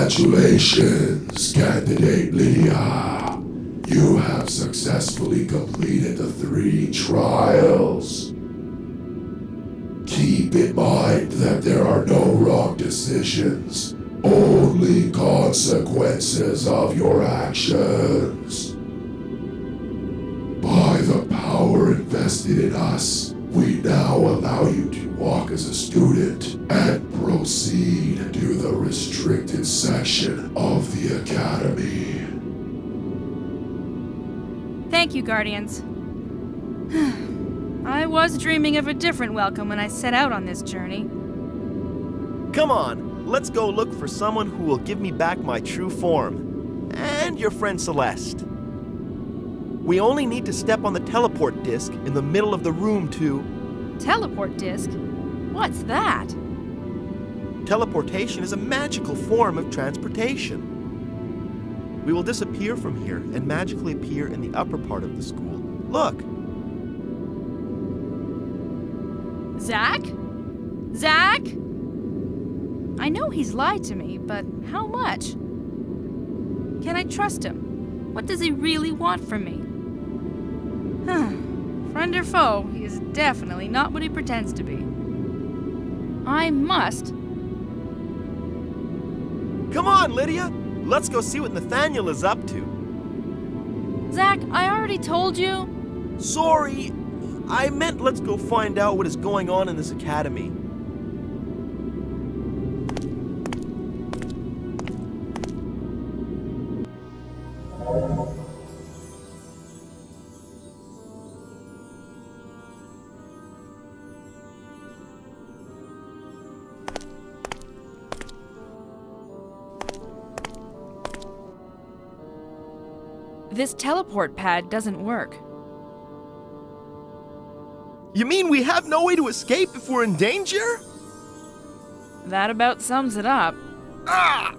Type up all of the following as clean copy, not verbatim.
Congratulations, candidate Lydia. You have successfully completed the 3 trials. Keep in mind that there are no wrong decisions, only consequences of your actions. By the power invested in us, we now allow you to walk as a student and proceed to the restricted section of the Academy. Thank you, Guardians. I was dreaming of a different welcome when I set out on this journey. Come on, let's go look for someone who will give me back my true form. And your friend Celeste. We only need to step on the teleport disc in the middle of the room to... Teleport disc? What's that? Teleportation is a magical form of transportation. We will disappear from here and magically appear in the upper part of the school. Look! Zach? Zach? I know he's lied to me, but how much? Can I trust him? What does he really want from me? Friend or foe, he is definitely not what he pretends to be. I must. Come on, Lydia! Let's go see what Nathaniel is up to. Zach, I already told you. Sorry, I meant let's go find out what is going on in this academy. This teleport pad doesn't work. You mean we have no way to escape if we're in danger? That about sums it up. Ah!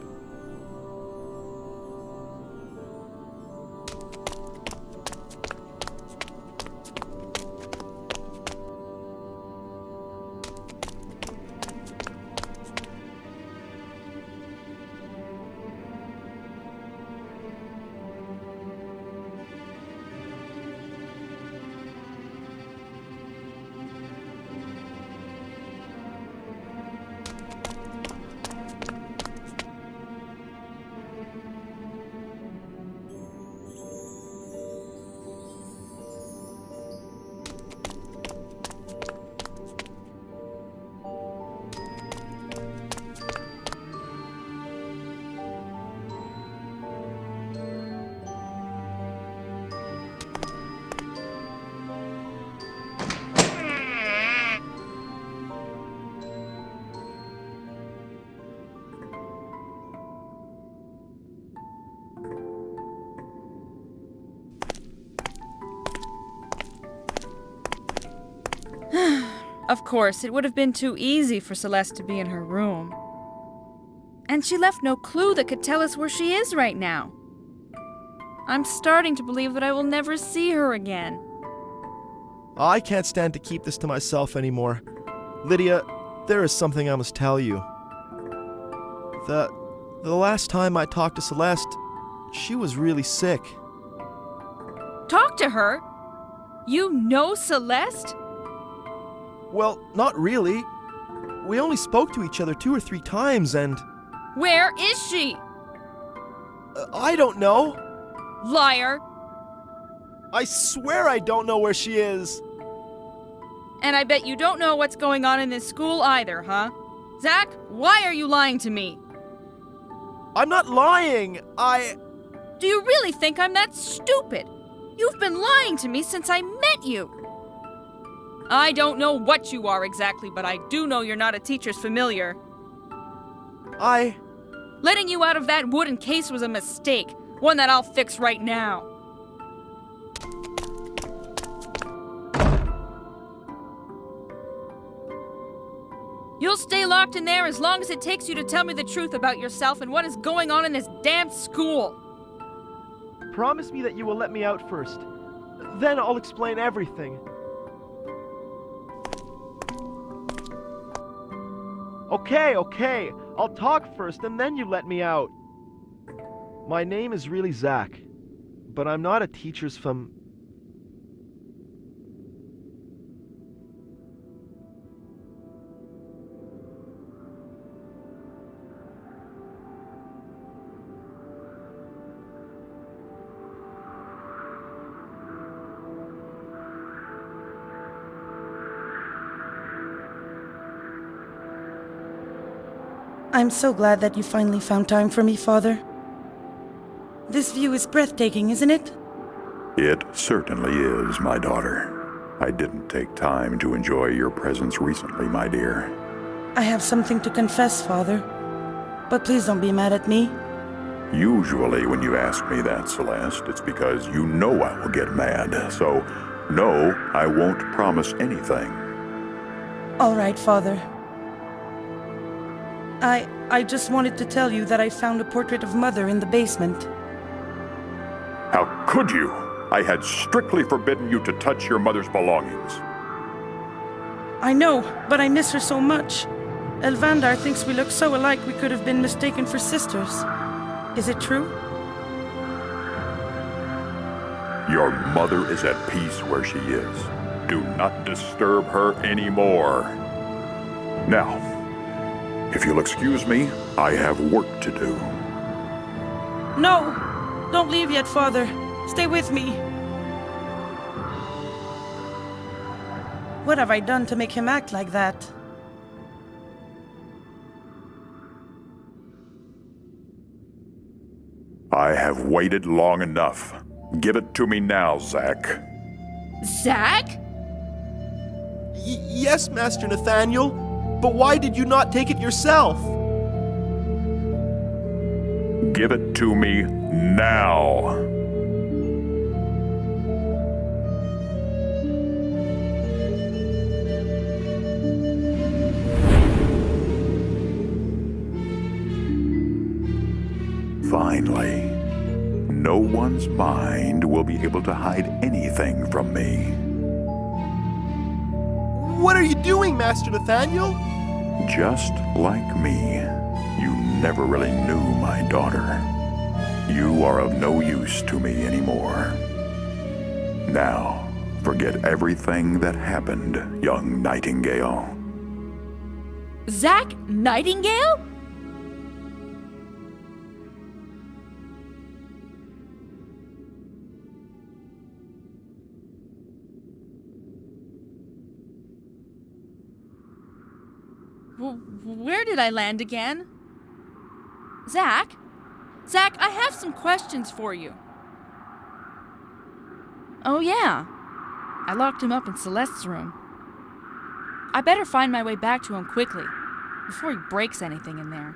Of course, it would have been too easy for Celeste to be in her room. And she left no clue that could tell us where she is right now. I'm starting to believe that I will never see her again. I can't stand to keep this to myself anymore. Lydia, there is something I must tell you. The last time I talked to Celeste, she was really sick. Talk to her? You know Celeste? Well, not really. We only spoke to each other 2 or 3 times and... Where is she? I don't know. Liar. I swear I don't know where she is. And I bet you don't know what's going on in this school either, huh? Zach, why are you lying to me? I'm not lying. Do you really think I'm that stupid? You've been lying to me since I met you. I don't know what you are exactly, but I do know you're not a teacher's familiar. Letting you out of that wooden case was a mistake, one that I'll fix right now. You'll stay locked in there as long as it takes you to tell me the truth about yourself and what is going on in this damn school. Promise me that you will let me out first. Then I'll explain everything. Okay. I'll talk first and then you let me out. My name is really Zach, but I'm not a teacher's I'm so glad that you finally found time for me, Father. This view is breathtaking, isn't it? It certainly is, my daughter. I didn't take time to enjoy your presence recently, my dear. I have something to confess, Father. But please don't be mad at me. Usually when you ask me that, Celeste, it's because you know I will get mad. So, no, I won't promise anything. All right, Father. I just wanted to tell you that I found a portrait of Mother in the basement. How could you? I had strictly forbidden you to touch your mother's belongings. I know, but I miss her so much. Elvandar thinks we look so alike we could have been mistaken for sisters. Is it true? Your mother is at peace where she is. Do not disturb her anymore. Now, if you'll excuse me, I have work to do. No! Don't leave yet, Father. Stay with me. What have I done to make him act like that? I have waited long enough. Give it to me now, Zach. Zach? Yes, Master Nathaniel. But why did you not take it yourself? Give it to me now. Finally, no one's mind will be able to hide anything from me. What are you doing, Master Nathaniel? Just like me, you never really knew my daughter. You are of no use to me anymore. Now, forget everything that happened, young Nightingale. Zach Nightingale? Where did I land again? Zach? Zach, I have some questions for you. Oh yeah, I locked him up in Celeste's room. I better find my way back to him quickly, before he breaks anything in there.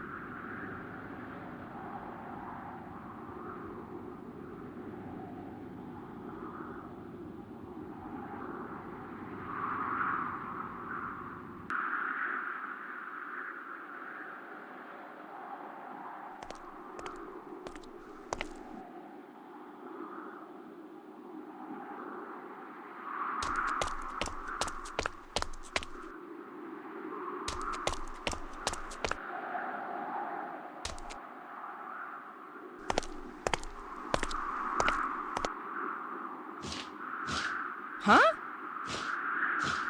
Huh?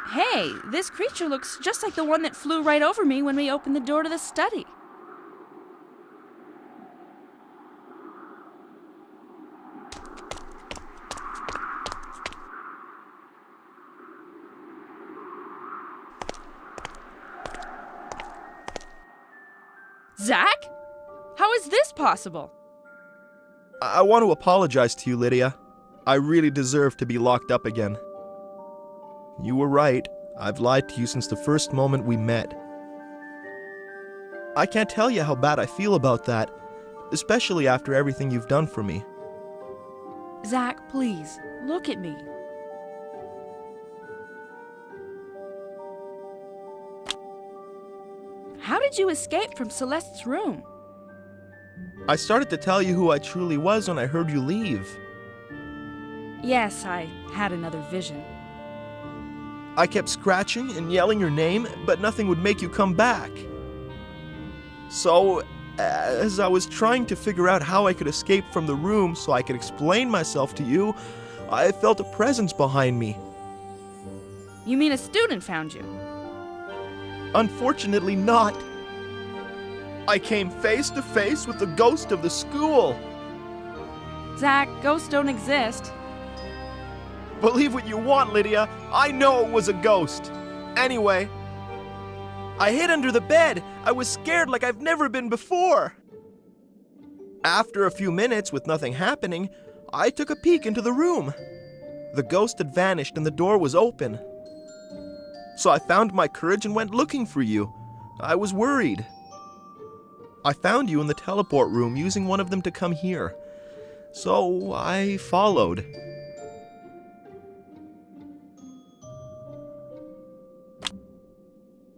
Hey, this creature looks just like the one that flew right over me when we opened the door to the study. Zach? How is this possible? I want to apologize to you, Lydia. I really deserve to be locked up again. You were right. I've lied to you since the first moment we met. I can't tell you how bad I feel about that, especially after everything you've done for me. Zach, please, look at me. How did you escape from Celeste's room? I started to tell you who I truly was when I heard you leave. Yes, I had another vision. I kept scratching and yelling your name, but nothing would make you come back. So, as I was trying to figure out how I could escape from the room so I could explain myself to you, I felt a presence behind me. You mean a student found you? Unfortunately not. I came face to face with the ghost of the school. Zach, ghosts don't exist. Believe what you want, Lydia. I know it was a ghost. Anyway, I hid under the bed. I was scared like I've never been before. After a few minutes with nothing happening, I took a peek into the room. The ghost had vanished and the door was open. So I found my courage and went looking for you. I was worried. I found you in the teleport room using one of them to come here. So I followed.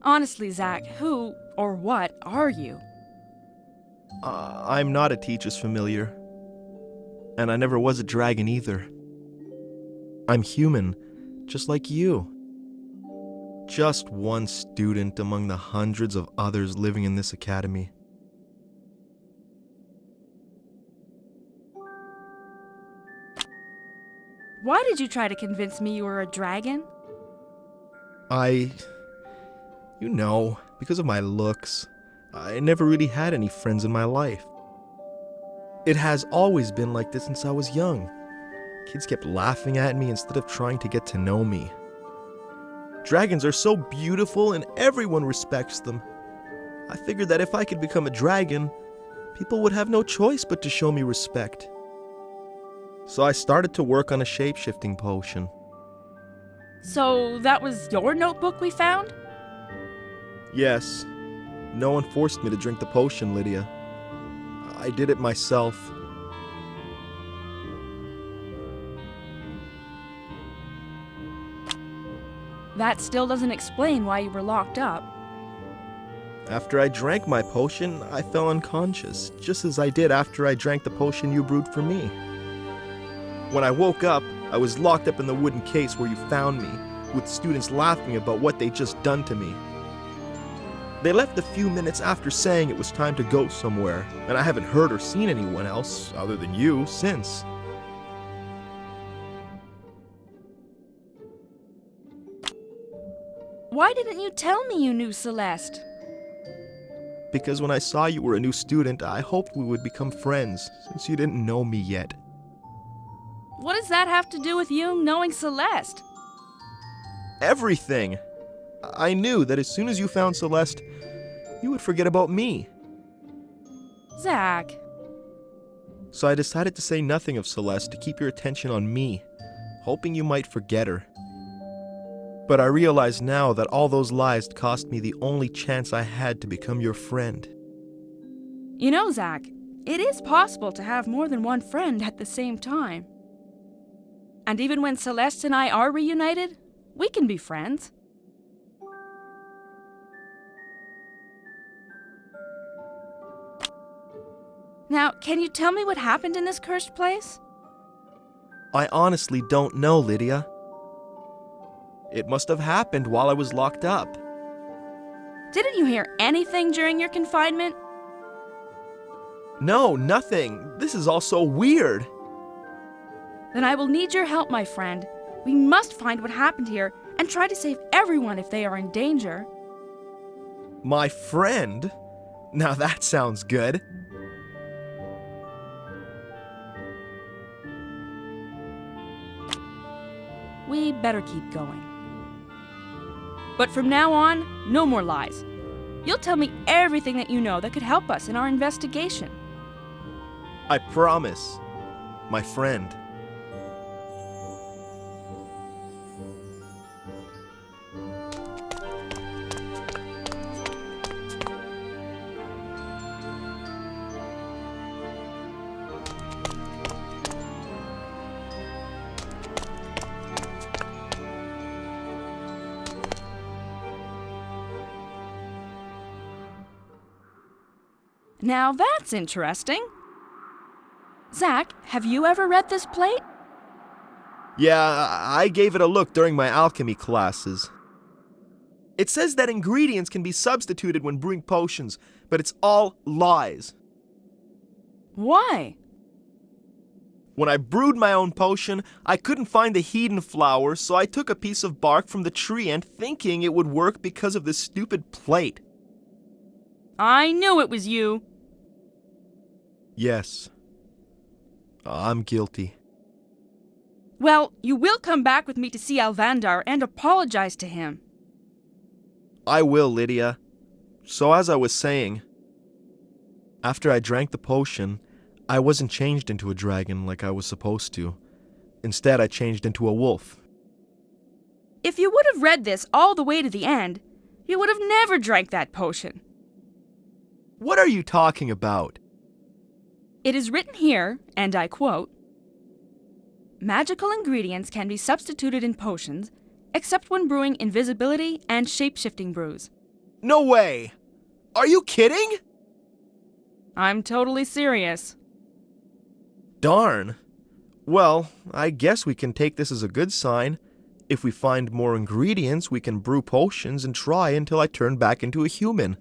Honestly, Zach, who or what are you? I'm not a teacher's familiar. And I never was a dragon either. I'm human, just like you. Just one student among the hundreds of others living in this academy. Why did you try to convince me you were a dragon? You know, because of my looks, I never really had any friends in my life. It has always been like this since I was young. Kids kept laughing at me instead of trying to get to know me. Dragons are so beautiful and everyone respects them. I figured that if I could become a dragon, people would have no choice but to show me respect. So I started to work on a shape-shifting potion. So that was your notebook we found? Yes. No one forced me to drink the potion, Lydia. I did it myself. That still doesn't explain why you were locked up. After I drank my potion, I fell unconscious, just as I did after I drank the potion you brewed for me. When I woke up, I was locked up in the wooden case where you found me, with students laughing about what they'd just done to me. They left a few minutes after saying it was time to go somewhere, and I haven't heard or seen anyone else, other than you, since. Why didn't you tell me you knew Celeste? Because when I saw you were a new student, I hoped we would become friends, since you didn't know me yet. What does that have to do with you knowing Celeste? Everything! I knew that as soon as you found Celeste, you would forget about me. Zach. So I decided to say nothing of Celeste to keep your attention on me, hoping you might forget her. But I realize now that all those lies cost me the only chance I had to become your friend. You know, Zach, it is possible to have more than one friend at the same time. And even when Celeste and I are reunited, we can be friends. Now, can you tell me what happened in this cursed place? I honestly don't know, Lydia. It must have happened while I was locked up. Didn't you hear anything during your confinement? No, nothing. This is all so weird. Then I will need your help, my friend. We must find what happened here and try to save everyone if they are in danger. My friend? Now that sounds good. We better keep going. But from now on, no more lies. You'll tell me everything that you know that could help us in our investigation. I promise, my friend. Now that's interesting. Zach, have you ever read this plate? Yeah, I gave it a look during my alchemy classes. It says that ingredients can be substituted when brewing potions, but it's all lies. Why? When I brewed my own potion, I couldn't find the Hedon flower, so I took a piece of bark from the tree and thinking it would work because of this stupid plate. I knew it was you. Yes. I'm guilty. Well, you will come back with me to see Alvandar and apologize to him. I will, Lydia. So as I was saying, after I drank the potion, I wasn't changed into a dragon like I was supposed to. Instead, I changed into a wolf. If you would have read this all the way to the end, you would have never drank that potion. What are you talking about? It is written here, and I quote, "Magical ingredients can be substituted in potions, except when brewing invisibility and shape-shifting brews." No way! Are you kidding? I'm totally serious. Darn. Well, I guess we can take this as a good sign. If we find more ingredients, we can brew potions and try until I turn back into a human.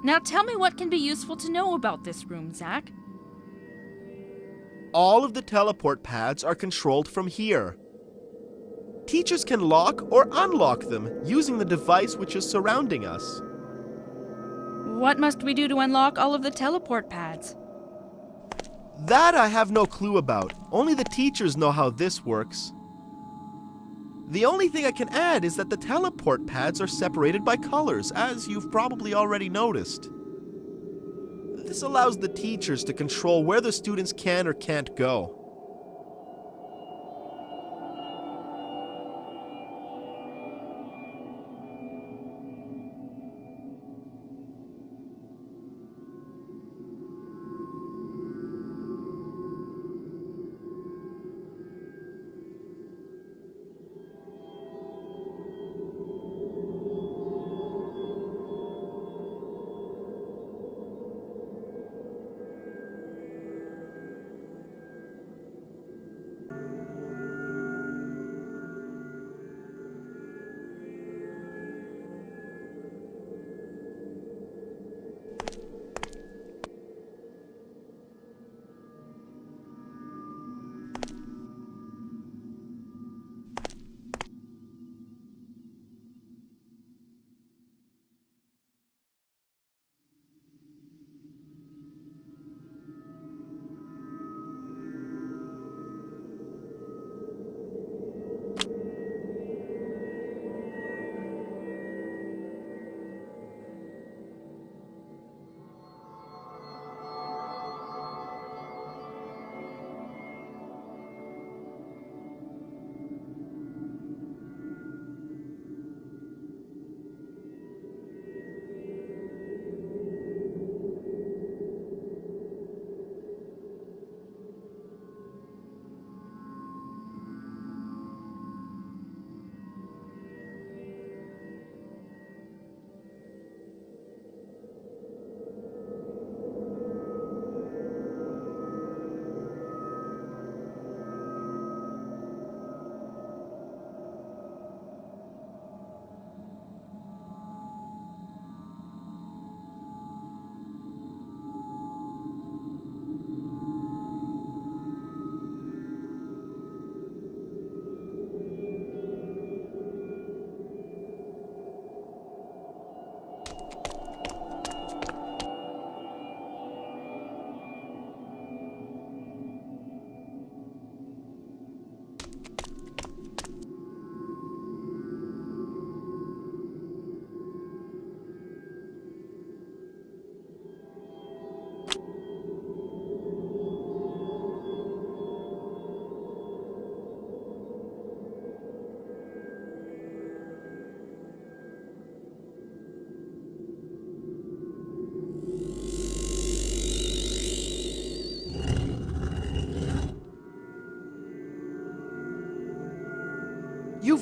Now tell me what can be useful to know about this room, Zach. All of the teleport pads are controlled from here. Teachers can lock or unlock them using the device which is surrounding us. What must we do to unlock all of the teleport pads? That I have no clue about. Only the teachers know how this works. The only thing I can add is that the teleport pads are separated by colors, as you've probably already noticed. This allows the teachers to control where the students can or can't go.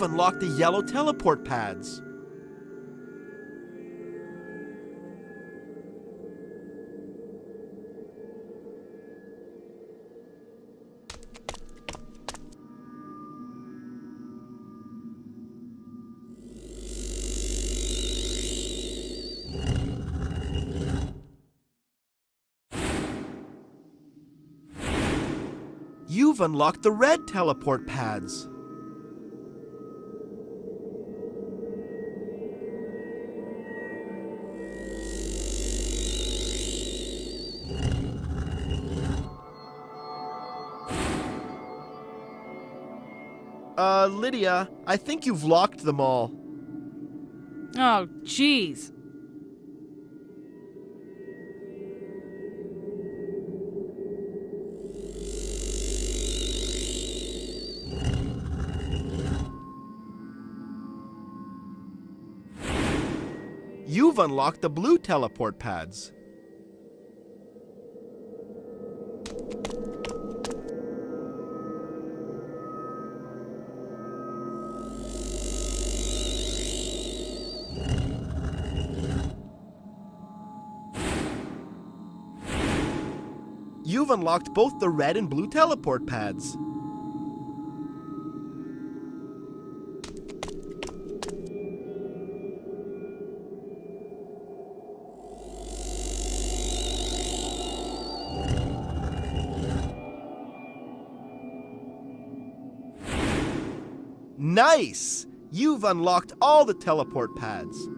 You've unlocked the yellow teleport pads. You've unlocked the red teleport pads. Lydia, I think you've locked them all. Oh, jeez. You've unlocked the blue teleport pads. You've unlocked both the red and blue teleport pads. Nice! You've unlocked all the teleport pads.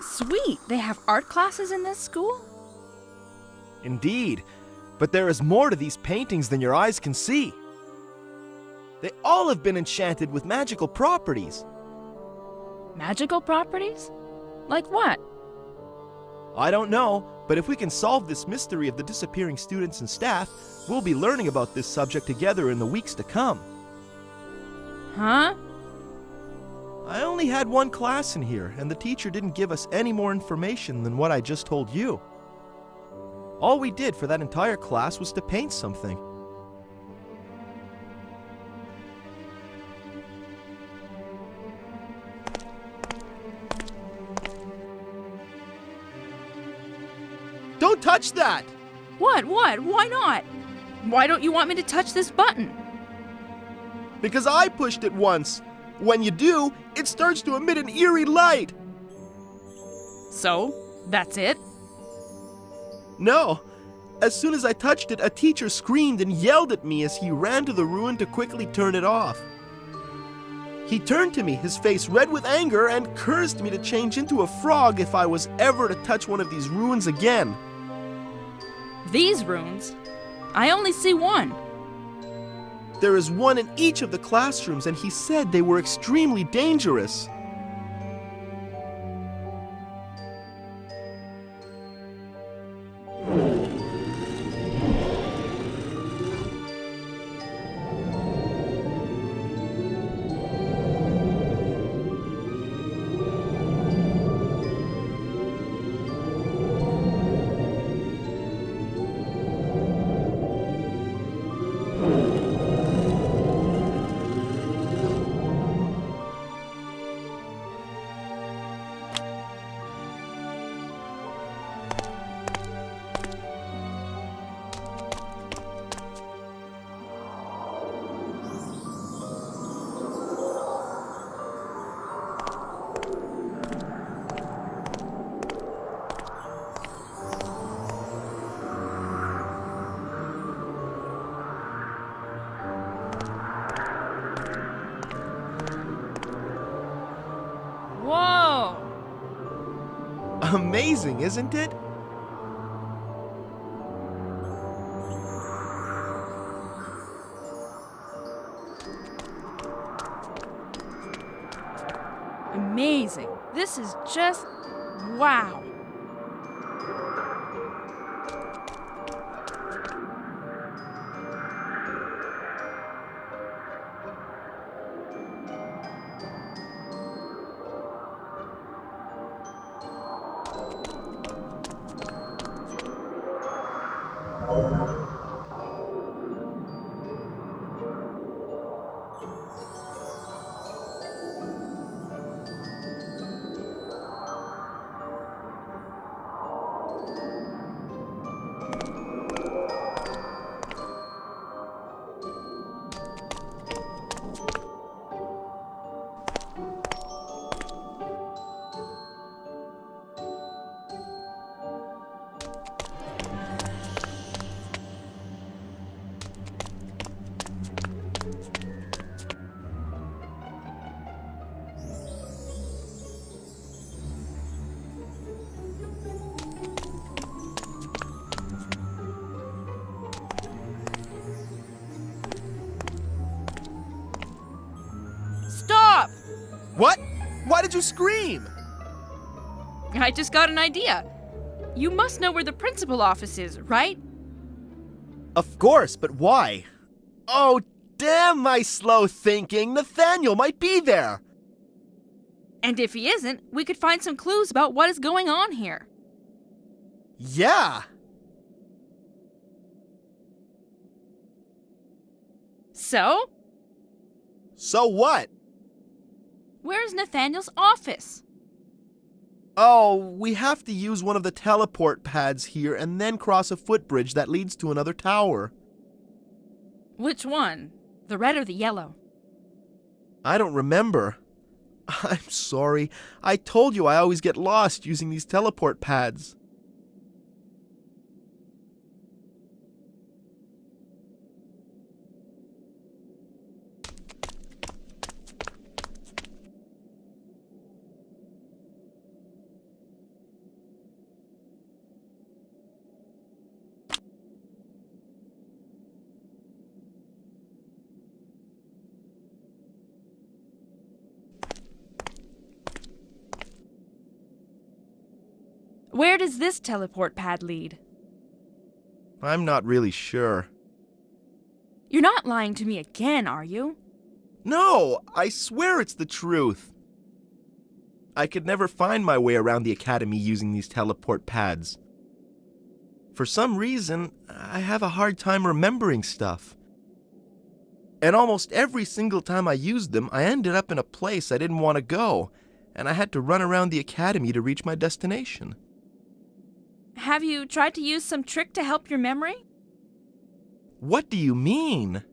Sweet, they have art classes in this school? Indeed, but there is more to these paintings than your eyes can see. They all have been enchanted with magical properties. Magical properties? Like what? I don't know, but if we can solve this mystery of the disappearing students and staff, we'll be learning about this subject together in the weeks to come. Huh? I only had one class in here, and the teacher didn't give us any more information than what I just told you. All we did for that entire class was to paint something. Don't touch that! What? Why not? Why don't you want me to touch this button? Because I pushed it once. When you do, it starts to emit an eerie light. So, that's it? No. As soon as I touched it, a teacher screamed and yelled at me as he ran to the ruin to quickly turn it off. He turned to me, his face red with anger, and cursed me to change into a frog if I was ever to touch one of these ruins again. These runes? I only see one. There is one in each of the classrooms, and he said they were extremely dangerous. Amazing, isn't it? Amazing. This is just wow. Stop! What? Why did you scream? I just got an idea. You must know where the principal office is, right? Of course, but why? Oh, damn my slow thinking! Nathaniel might be there! And if he isn't, we could find some clues about what is going on here. Yeah! So? So what? Where's Nathaniel's office? Oh, we have to use one of the teleport pads here and then cross a footbridge that leads to another tower. Which one? The red or the yellow? I don't remember. I'm sorry. I told you I always get lost using these teleport pads. Where does this teleport pad lead? I'm not really sure. You're not lying to me again, are you? No, I swear it's the truth. I could never find my way around the Academy using these teleport pads. For some reason, I have a hard time remembering stuff. And almost every single time I used them, I ended up in a place I didn't want to go, and I had to run around the Academy to reach my destination. Have you tried to use some trick to help your memory? What do you mean?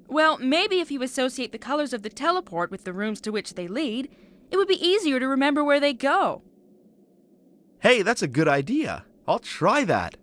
Well, maybe if you associate the colors of the teleport with the rooms to which they lead, it would be easier to remember where they go. Hey, that's a good idea. I'll try that.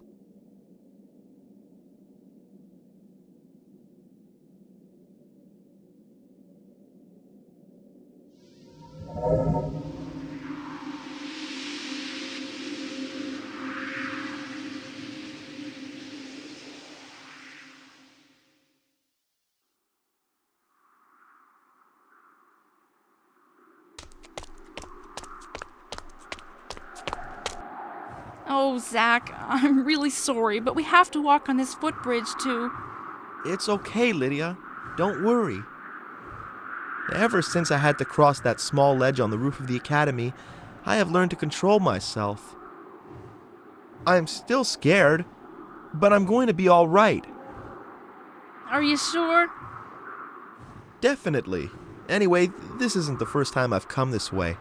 Oh, Zach, I'm really sorry, but we have to walk on this footbridge to... It's okay, Lydia. Don't worry. Ever since I had to cross that small ledge on the roof of the Academy, I have learned to control myself. I am still scared, but I'm going to be all right. Are you sure? Definitely. Anyway, this isn't the first time I've come this way.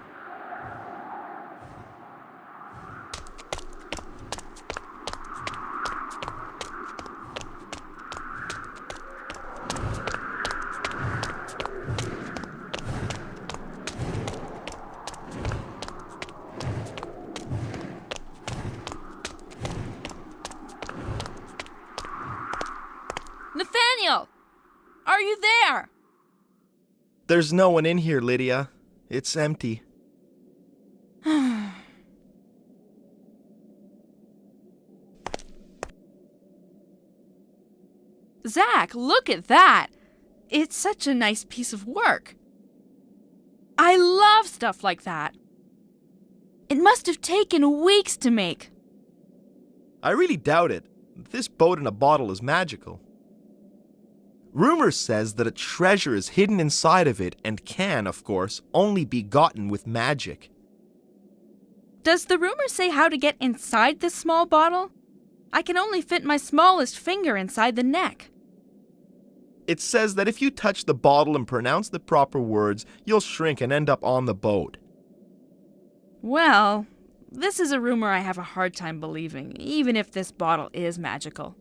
Nathaniel! Are you there? There's no one in here, Lydia. It's empty. Zach, look at that! It's such a nice piece of work. I love stuff like that. It must have taken weeks to make. I really doubt it. This boat in a bottle is magical. Rumor says that a treasure is hidden inside of it and can, of course, only be gotten with magic. Does the rumor say how to get inside this small bottle? I can only fit my smallest finger inside the neck. It says that if you touch the bottle and pronounce the proper words, you'll shrink and end up on the boat. Well, this is a rumor I have a hard time believing, even if this bottle is magical.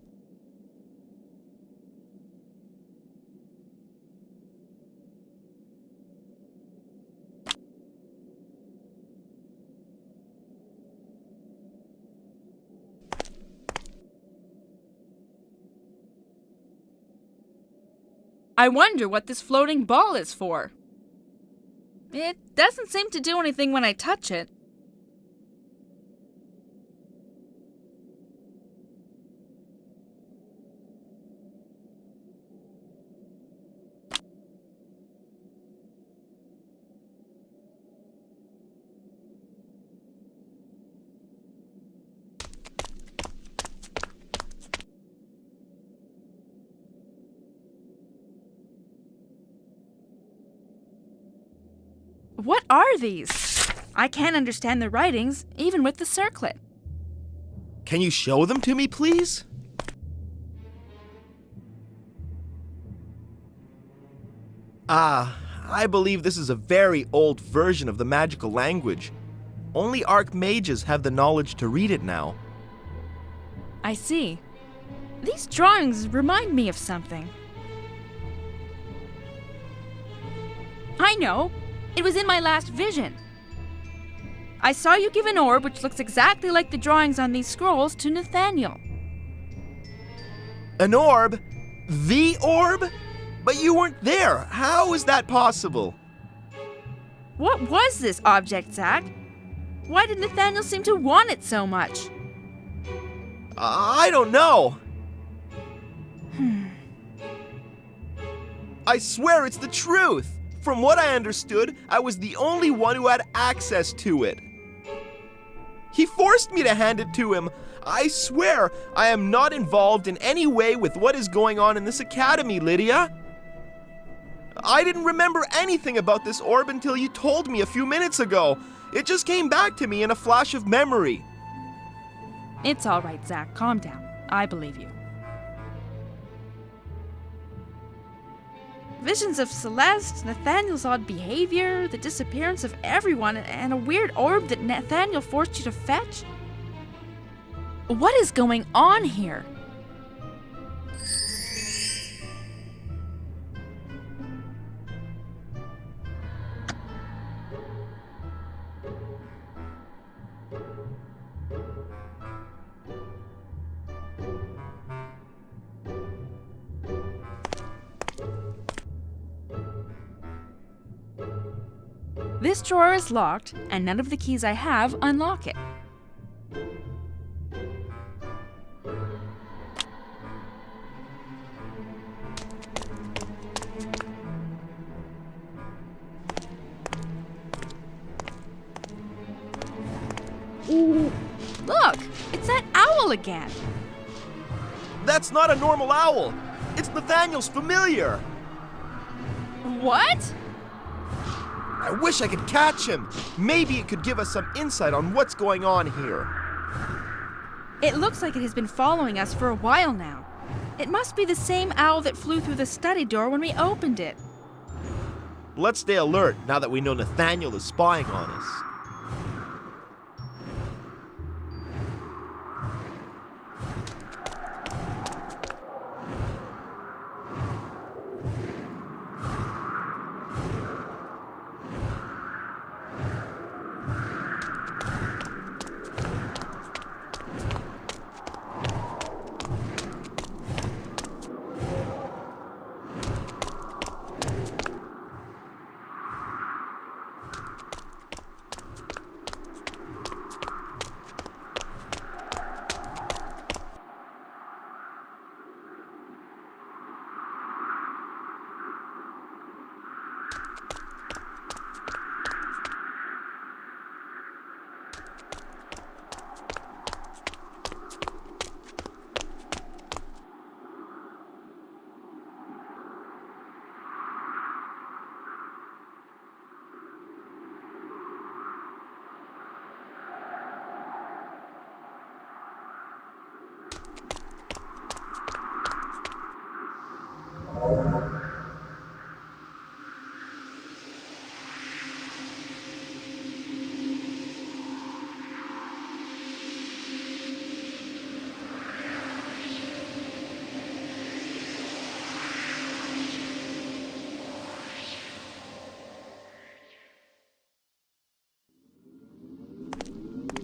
I wonder what this floating ball is for. It doesn't seem to do anything when I touch it. What are these? I can't understand the writings, even with the circlet. Can you show them to me, please? I believe this is a very old version of the magical language. Only archmages have the knowledge to read it now. I see. These drawings remind me of something. I know! It was in my last vision. I saw you give an orb which looks exactly like the drawings on these scrolls to Nathaniel. An orb? The orb? But you weren't there. How is that possible? What was this object, Zach? Why did Nathaniel seem to want it so much? I don't know. I swear it's the truth. From what I understood, I was the only one who had access to it. He forced me to hand it to him. I swear I am not involved in any way with what is going on in this academy, Lydia. I didn't remember anything about this orb until you told me a few minutes ago. It just came back to me in a flash of memory. It's all right, Zach. Calm down. I believe you. Visions of Celeste, Nathaniel's odd behavior, the disappearance of everyone, and a weird orb that Nathaniel forced you to fetch? What is going on here? This drawer is locked, and none of the keys I have unlock it. Look! It's that owl again! That's not a normal owl. It's Nathaniel's familiar. What? I wish I could catch him. Maybe it could give us some insight on what's going on here. It looks like it has been following us for a while now. It must be the same owl that flew through the study door when we opened it. Let's stay alert now that we know Nathaniel is spying on us.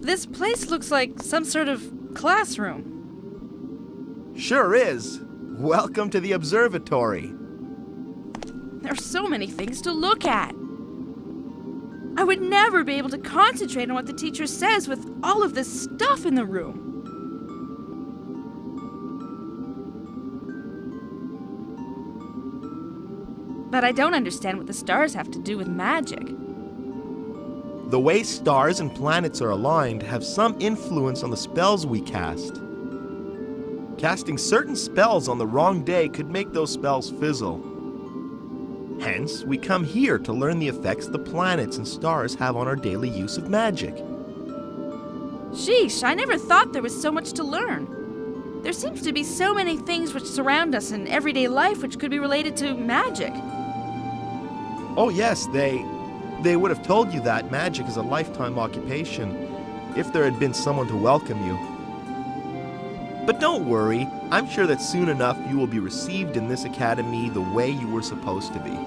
This place looks like some sort of classroom. Sure is. Welcome to the observatory. There are so many things to look at. I would never be able to concentrate on what the teacher says with all of this stuff in the room. But I don't understand what the stars have to do with magic. The way stars and planets are aligned have some influence on the spells we cast. Casting certain spells on the wrong day could make those spells fizzle. Hence, we come here to learn the effects the planets and stars have on our daily use of magic. Sheesh, I never thought there was so much to learn. There seems to be so many things which surround us in everyday life which could be related to magic. Oh yes, they would have told you that magic is a lifetime occupation if there had been someone to welcome you. But don't worry, I'm sure that soon enough you will be received in this academy the way you were supposed to be.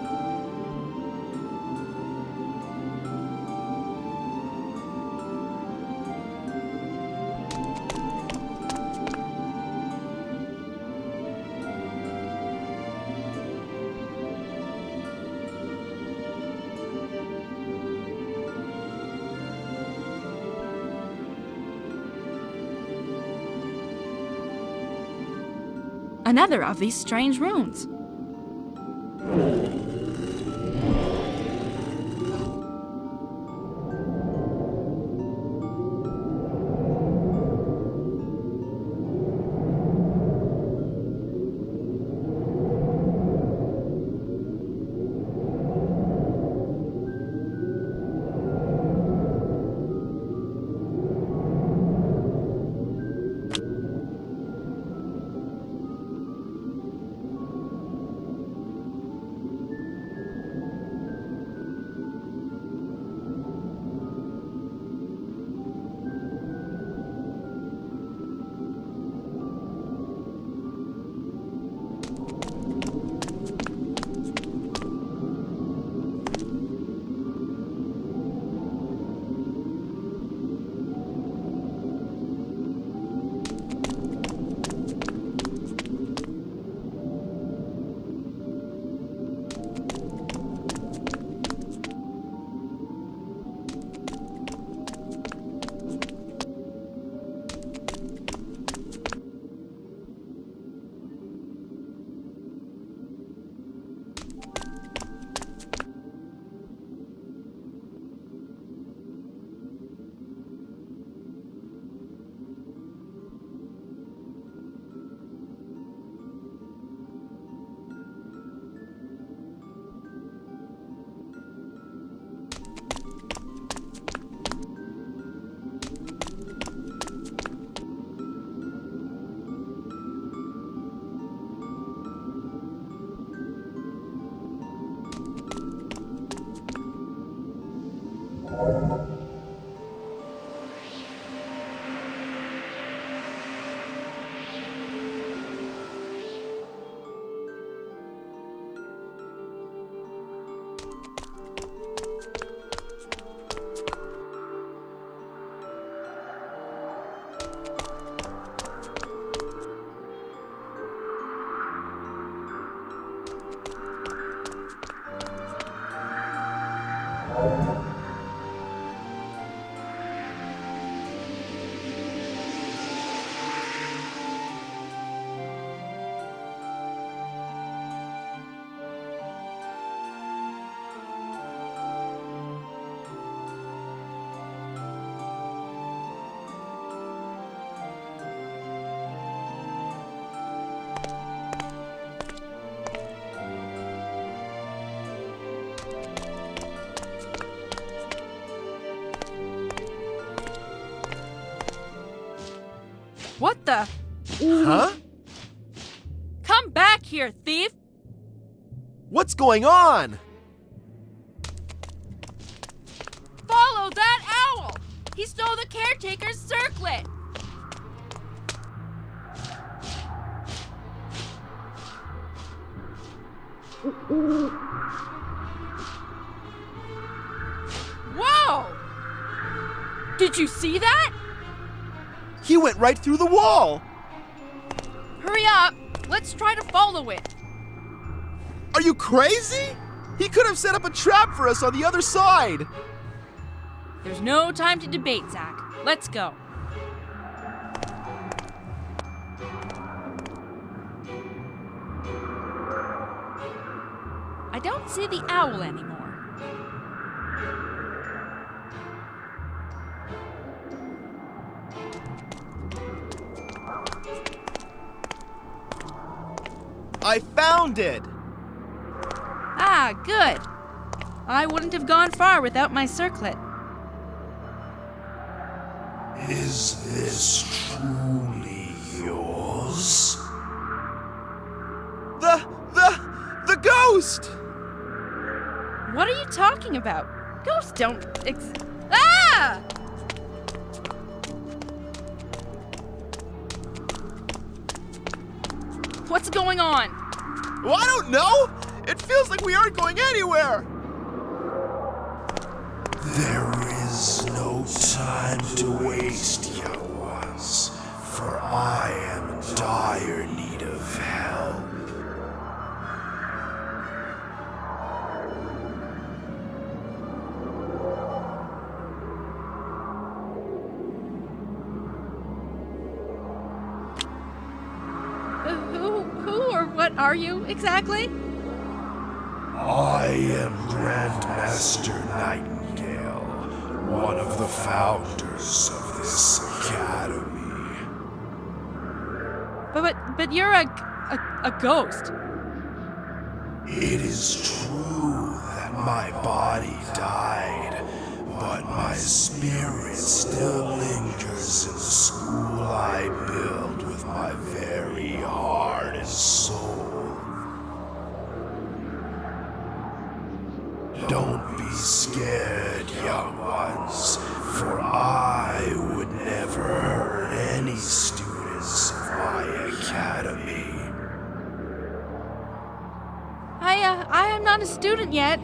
Another of these strange runes. What the? Huh? Come back here, thief! What's going on? Follow that owl! He stole the caretaker's circlet! Whoa! Did you see that? He went right through the wall! Hurry up! Let's try to follow it. Are you crazy? He could have set up a trap for us on the other side! There's no time to debate, Zach. Let's go. I don't see the owl anymore. I found it! Ah, good. I wouldn't have gone far without my circlet. Is this truly yours? The ghost! What are you talking about? Ghosts don't Ah! What's going on? Well, I don't know! It feels like we aren't going anywhere! There is no time to waste, young ones, for I am in dire need of help. Who or what are you exactly? I am Grandmaster Nightingale, one of the founders of this academy. But you're a ghost. It is true that my body died, but my spirit still lingers in the school I built with my very heart and soul. Don't be scared, young ones, for I would never hurt any students of my academy. I am not a student yet.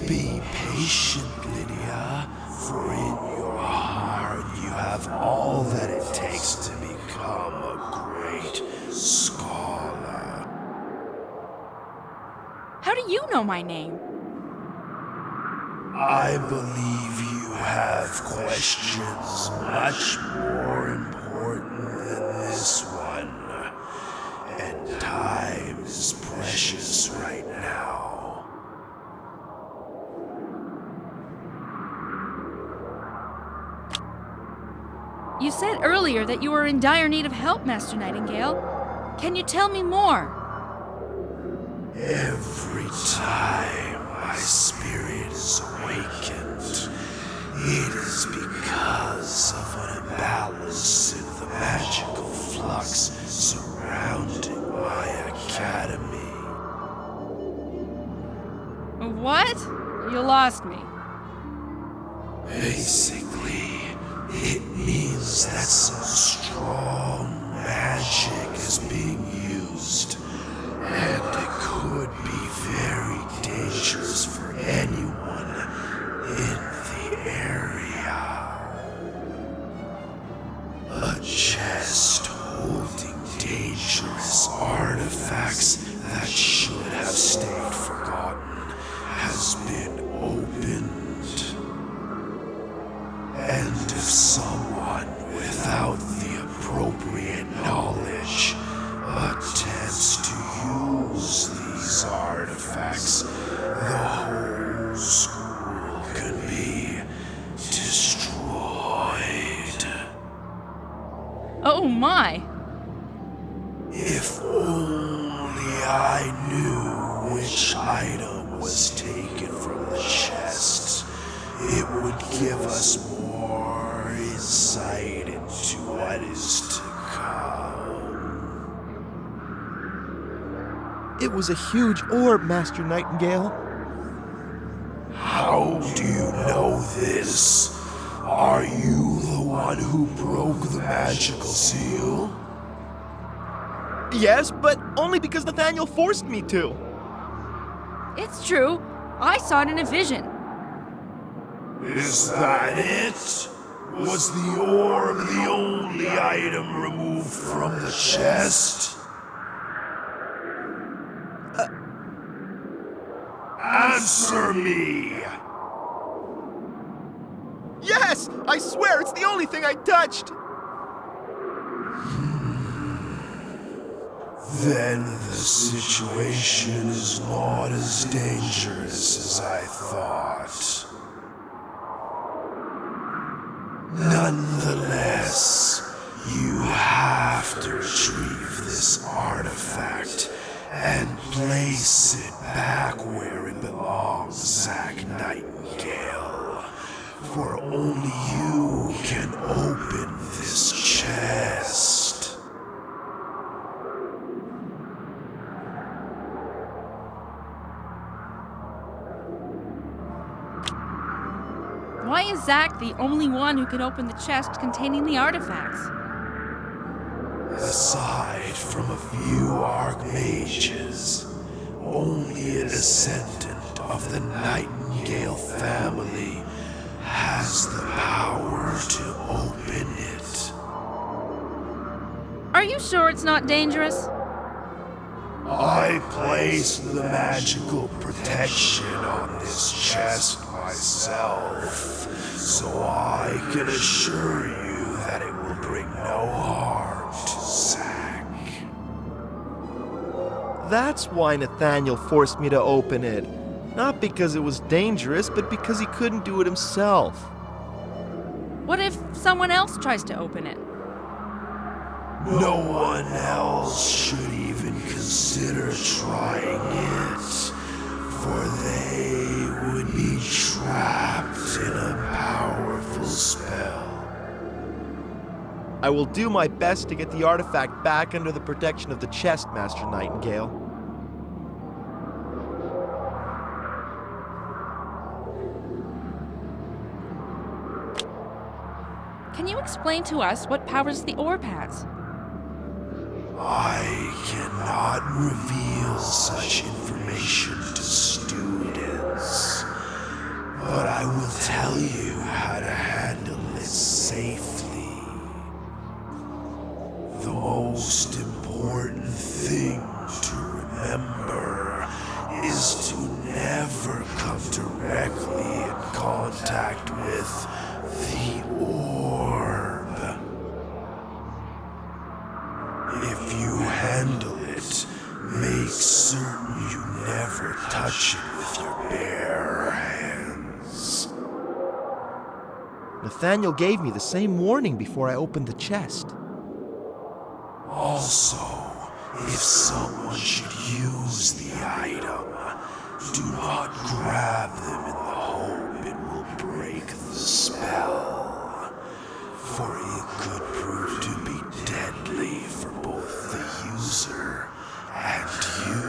Be patient, Lydia, for in your heart you have all that it takes to become a great scholar. How do you know my name? I believe you have questions much more important than this one. And time is precious right now. You said earlier that you were in dire need of help, Master Nightingale. Can you tell me more? Every time my spirit is awakened, it is because of an imbalance in the magical flux surrounding my academy. What? You lost me. Basically, it means that some strong magic is being used, and it could be very dangerous for anyone in the area. A chest holding dangerous artifacts that should have stayed forgotten has been opened. And if someone without the appropriate knowledge attempts to use these artifacts, the whole school could be destroyed. Oh my! If only I knew which item was taken from the chest, it would give us more insight into what is to come. It was a huge orb, Master Nightingale. How do you know this? Are you the one who broke the magical seal? Yes, but only because Nathaniel forced me to. It's true. I saw it in a vision. Is that it? Was the orb the only item removed from the chest? Answer me! Yes! I swear it's the only thing I touched! Then the situation is not as dangerous as I thought. Nonetheless, you have to retrieve this artifact and place it back where it belongs, Zack Nightingale. For only you can open this chest. Why is Zack the only one who can open the chest containing the artifacts? Aside from a few archmages, only a descendant of the Nightingale family has the power to open it. Are you sure it's not dangerous? I placed the magical protection on this chest myself, so I can assure you that it will bring no harm to Zack. That's why Nathaniel forced me to open it. Not because it was dangerous, but because he couldn't do it himself. What if someone else tries to open it? No one else should even consider trying it, for they would be trapped in a powerful spell. I will do my best to get the artifact back under the protection of the chest, Master Nightingale. Can you explain to us what powers the orb has? I cannot reveal such information to students, but I will tell you how to handle it safely. The most important thing to remember is to never come directly in contact with the orb. If you handle it, make certain you never touch it with your bare hands. Nathaniel gave me the same warning before I opened the chest. Also, if someone should use the item, do not grab them in the hope it will break the spell, for it could prove to be deadly for both the user and you.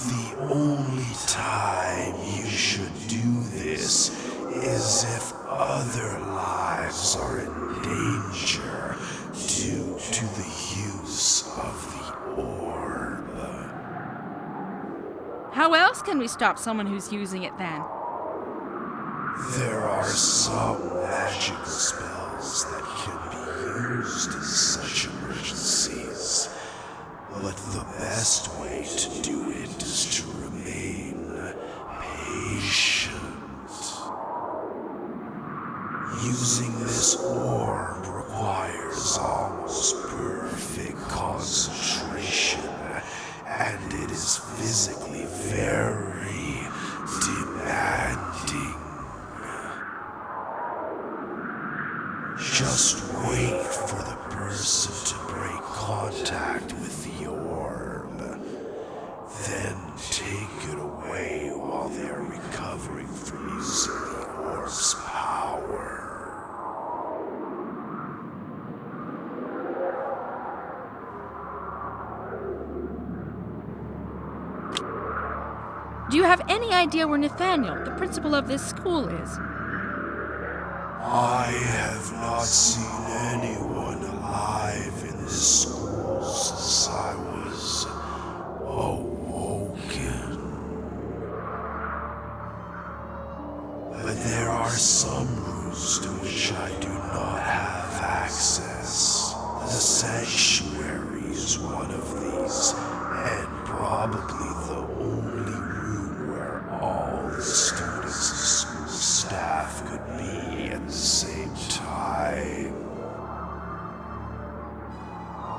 The only time you should do this is if other lives are in danger due to the use of the orb. How else can we stop someone who's using it then? There are some magical spells that can be used in such emergencies, but the best way to do it is to remain patient. Using this orb requires almost perfect concentration, and it is physically very demanding. Just wait for the person to break contact with the orb. Then take it away while they are recovering from using the orb's power. Do you have any idea where Nathaniel, the principal of this school, is? I have not seen anyone alive in this school since I was awoken. and me at the same time.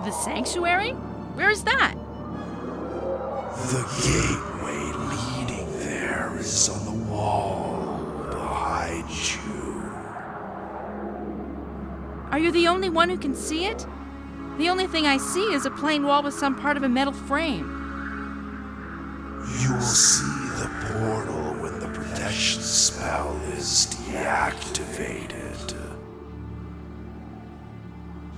The sanctuary? Where is that? The gateway leading there is on the wall behind you. Are you the only one who can see it? The only thing I see is a plain wall with some part of a metal frame. You will see the portal when the protection spell is deactivated.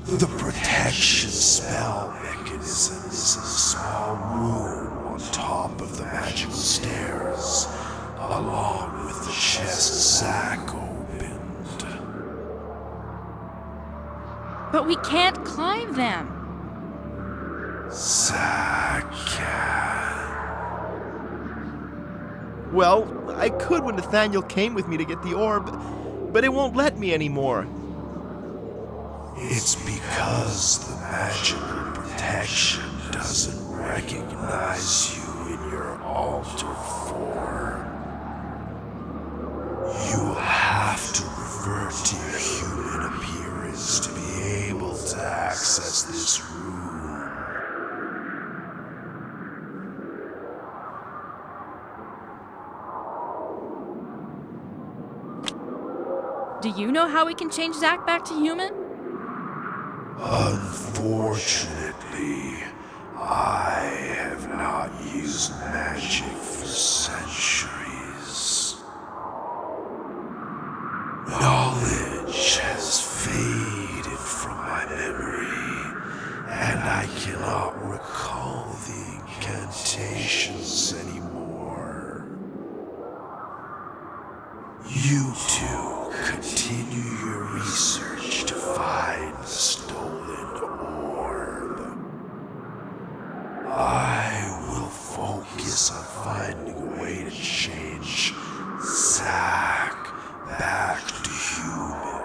The protection spell mechanism is a small room on top of the magical stairs, along with the chest Zack opened. But we can't climb them. Zack can. Well, I could when Nathaniel came with me to get the orb, but it won't let me anymore. It's because the magical protection doesn't recognize you in your altered form. You will have to revert to your human appearance to be able to access this room. Do you know how we can change Zack back to human? Unfortunately, I have not used magic for centuries. Knowledge has faded from my memory, and I cannot recall the incantations anymore. You two continue your research to find the stolen orb. I will focus on finding a way to change Zack back to human.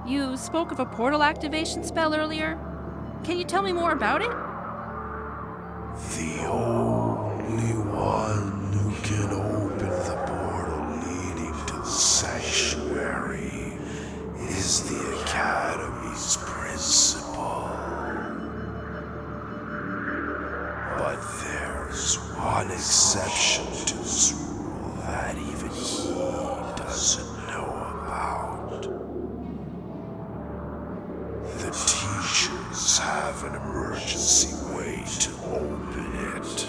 You spoke of a portal activation spell earlier. Can you tell me more about it? The only one who can open the portal leading to the sanctuary is the Academy's principal. But there's one exception to this rule that even he doesn't know about. The teachers have an emergency way to open it.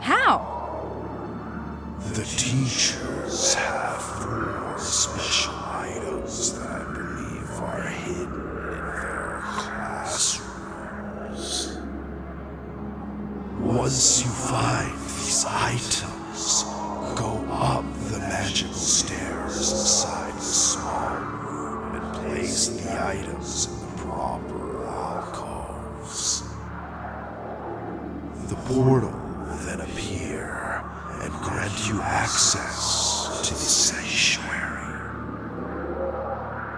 How? The teachers have 4 special items that I believe are hidden in their classrooms. Once you find these items, go up the magical stairs inside the small room and place the items in the proper alcoves. The portal will then appear and grant you access to the sanctuary.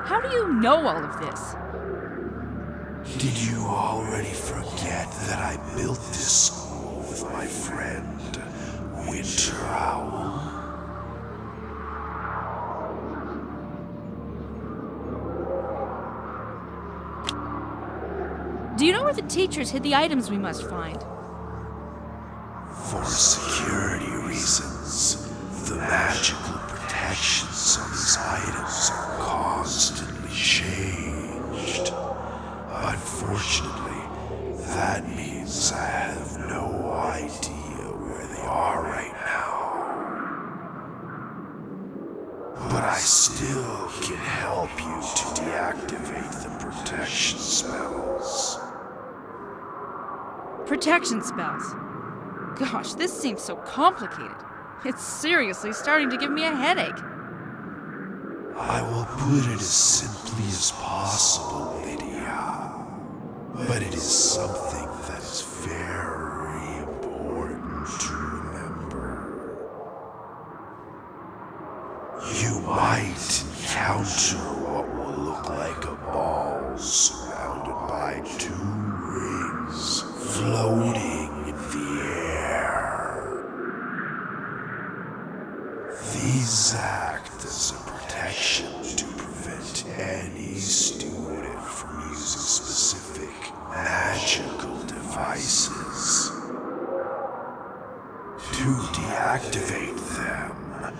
How do you know all of this? Did you already forget that I built this school with my friend, Winter Owl? Do you know where the teachers hid the items we must find? For security reasons, the magical protections on these items are constantly changed. Unfortunately, that means I have no idea where they are right now. But I still can help you to deactivate the protection spells. Protection spells. Gosh, this seems so complicated. It's seriously starting to give me a headache. I will put it as simply as possible, Lydia. But it is something that is very important to remember. You might encounter what will look like a ball surrounded by 2 devices. To deactivate them,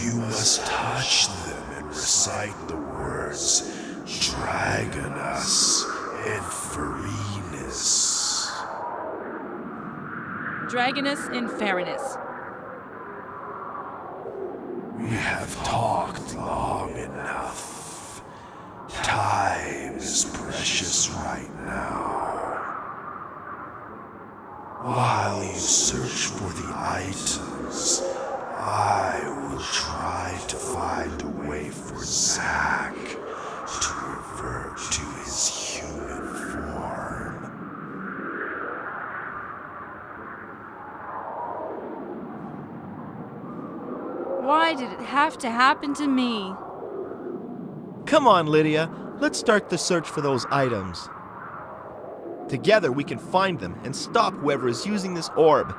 you must touch them and recite the words Dragonus and Ferinus. Dragonus Inferinus. We have talked long enough. Time is precious right now. While you search for the items, I will try to find a way for Zack to revert to his human form. Why did it have to happen to me? Come on, Lydia. Let's start the search for those items. Together we can find them and stop whoever is using this orb.